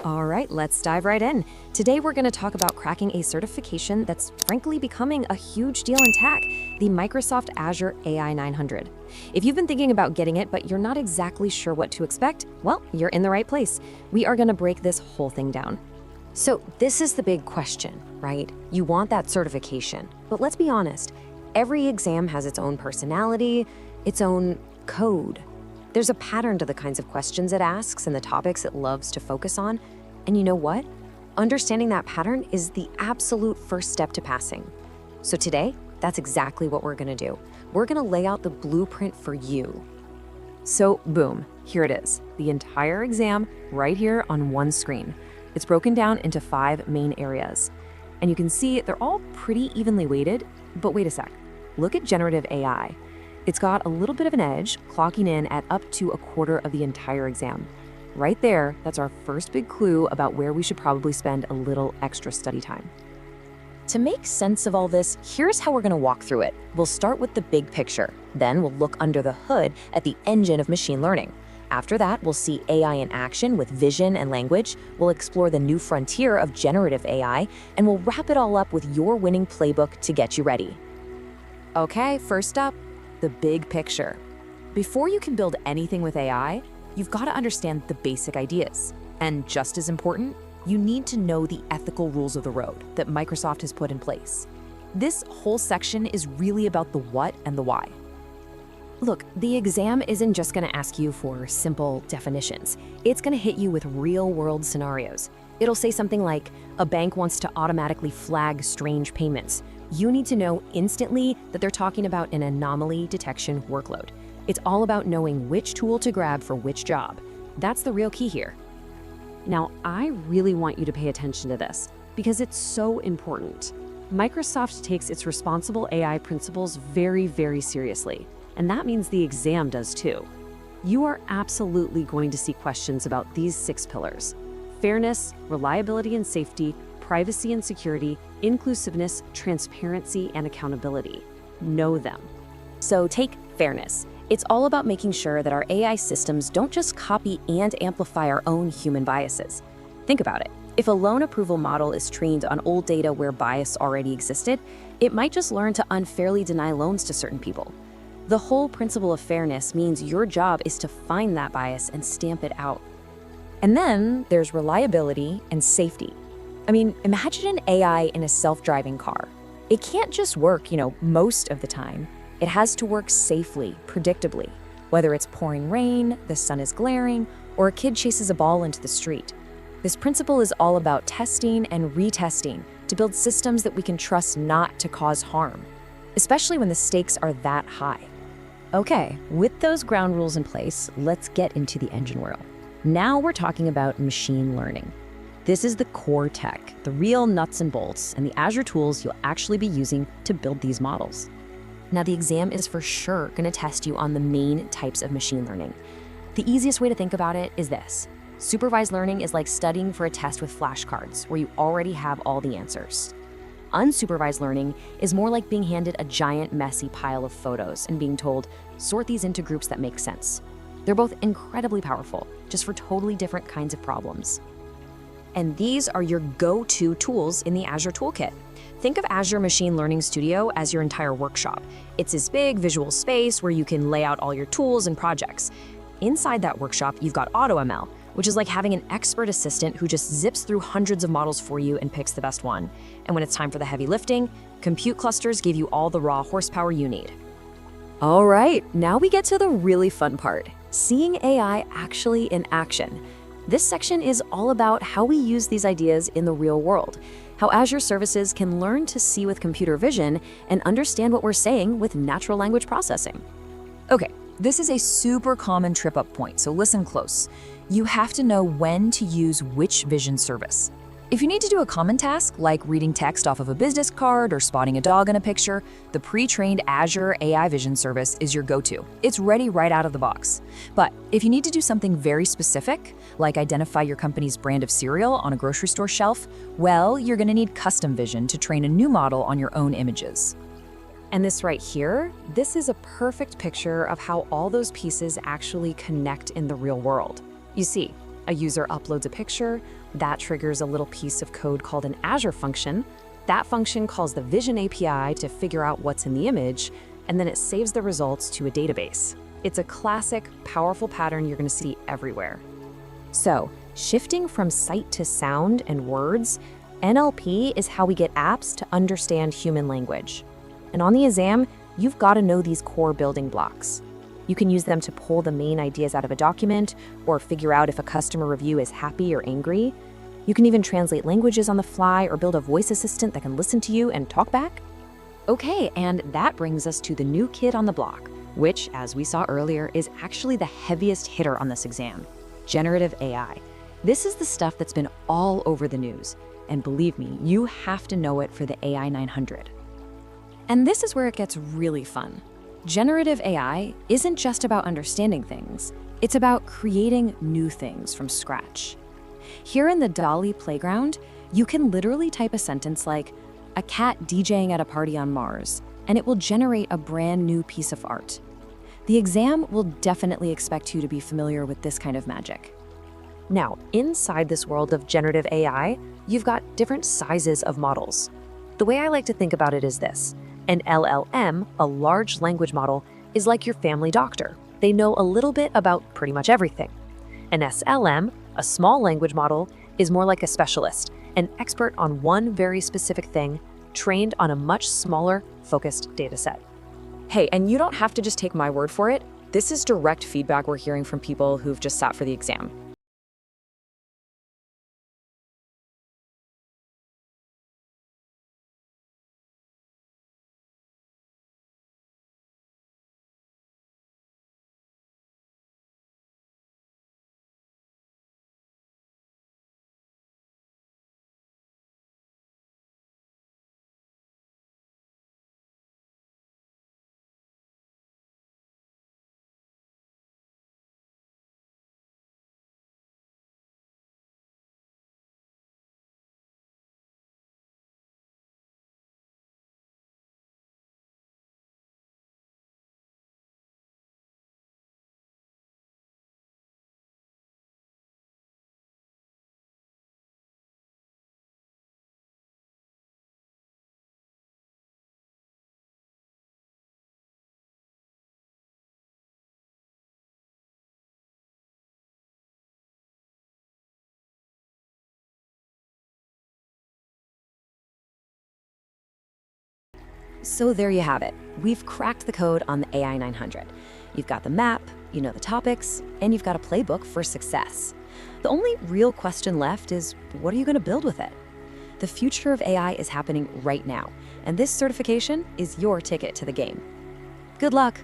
All right, let's dive right in. Today we're going to talk about cracking a certification that's frankly becoming a huge deal in tech, the Microsoft Azure AI-900. If you've been thinking about getting it, but you're not exactly sure what to expect, well, you're in the right place. We are going to break this whole thing down. So this is the big question, right? You want that certification, but let's be honest, every exam has its own personality, its own code. There's a pattern to the kinds of questions it asks and the topics it loves to focus on. And you know what? Understanding that pattern is the absolute first step to passing. So today, that's exactly what we're gonna do. We're gonna lay out the blueprint for you. So boom, here it is, the entire exam right here on one screen. It's broken down into 5 main areas. And you can see they're all pretty evenly weighted, but wait a sec, look at generative AI. It's got a little bit of an edge, clocking in at up to a quarter of the entire exam. Right there, that's our first big clue about where we should probably spend a little extra study time. To make sense of all this, here's how we're gonna walk through it. We'll start with the big picture. Then we'll look under the hood at the engine of machine learning. After that, we'll see AI in action with vision and language. We'll explore the new frontier of generative AI, and we'll wrap it all up with your winning playbook to get you ready. Okay, first up, the big picture. Before you can build anything with AI, you've got to understand the basic ideas. And just as important, you need to know the ethical rules of the road that Microsoft has put in place. This whole section is really about the what and the why. Look, the exam isn't just going to ask you for simple definitions. It's going to hit you with real-world scenarios. It'll say something like, a bank wants to automatically flag strange payments. You need to know instantly that they're talking about an anomaly detection workload. It's all about knowing which tool to grab for which job. That's the real key here. Now, I really want you to pay attention to this because it's so important. Microsoft takes its responsible AI principles very, very seriously, and that means the exam does too. You are absolutely going to see questions about these 6 pillars: fairness, reliability and safety, privacy and security, inclusiveness, transparency, and accountability. Know them. So take fairness. It's all about making sure that our AI systems don't just copy and amplify our own human biases. Think about it. If a loan approval model is trained on old data where bias already existed, it might just learn to unfairly deny loans to certain people. The whole principle of fairness means your job is to find that bias and stamp it out. And then there's reliability and safety. I mean, imagine an AI in a self-driving car. It can't just work, most of the time. It has to work safely, predictably, whether it's pouring rain, the sun is glaring, or a kid chases a ball into the street. This principle is all about testing and retesting to build systems that we can trust not to cause harm, especially when the stakes are that high. Okay, with those ground rules in place, let's get into the engine world. Now we're talking about machine learning. This is the core tech, the real nuts and bolts, and the Azure tools you'll actually be using to build these models. Now, the exam is for sure going to test you on the main types of machine learning. The easiest way to think about it is this. Supervised learning is like studying for a test with flashcards, where you already have all the answers. Unsupervised learning is more like being handed a giant, messy pile of photos and being told, sort these into groups that make sense. They're both incredibly powerful, just for totally different kinds of problems. And these are your go-to tools in the Azure Toolkit. Think of Azure Machine Learning Studio as your entire workshop. It's this big visual space where you can lay out all your tools and projects. Inside that workshop, you've got AutoML, which is like having an expert assistant who just zips through hundreds of models for you and picks the best one. And when it's time for the heavy lifting, compute clusters give you all the raw horsepower you need. All right, now we get to the really fun part, seeing AI actually in action. This section is all about how we use these ideas in the real world, how Azure services can learn to see with computer vision and understand what we're saying with natural language processing. Okay, this is a super common trip-up point, so listen close. You have to know when to use which vision service. If you need to do a common task, like reading text off of a business card or spotting a dog in a picture, the pre-trained Azure AI Vision service is your go-to. It's ready right out of the box. But if you need to do something very specific, like identify your company's brand of cereal on a grocery store shelf, well, you're going to need custom vision to train a new model on your own images. And this right here, this is a perfect picture of how all those pieces actually connect in the real world. You see, A user uploads a picture, that triggers a little piece of code called an Azure function. That function calls the Vision API to figure out what's in the image, and then it saves the results to a database. It's a classic, powerful pattern you're going to see everywhere. So, shifting from sight to sound and words, NLP is how we get apps to understand human language. And on the exam, you've got to know these core building blocks. You can use them to pull the main ideas out of a document or figure out if a customer review is happy or angry. You can even translate languages on the fly or build a voice assistant that can listen to you and talk back. Okay, and that brings us to the new kid on the block, which, as we saw earlier, is actually the heaviest hitter on this exam, generative AI. This is the stuff that's been all over the news. And believe me, you have to know it for the AI-900. And this is where it gets really fun. Generative AI isn't just about understanding things, it's about creating new things from scratch. Here in the DALL-E playground, you can literally type a sentence like, "a cat DJing at a party on Mars," and it will generate a brand new piece of art. The exam will definitely expect you to be familiar with this kind of magic. Now, inside this world of generative AI, you've got different sizes of models. The way I like to think about it is this. An LLM, a large language model, is like your family doctor. They know a little bit about pretty much everything. An SLM, a small language model, is more like a specialist, an expert on one very specific thing, trained on a much smaller, focused dataset. Hey, and you don't have to just take my word for it. This is direct feedback we're hearing from people who've just sat for the exam. So there you have it. We've cracked the code on the AI-900. You've got the map, you know the topics, and you've got a playbook for success. The only real question left is, what are you going to build with it? The future of AI is happening right now, and this certification is your ticket to the game. Good luck!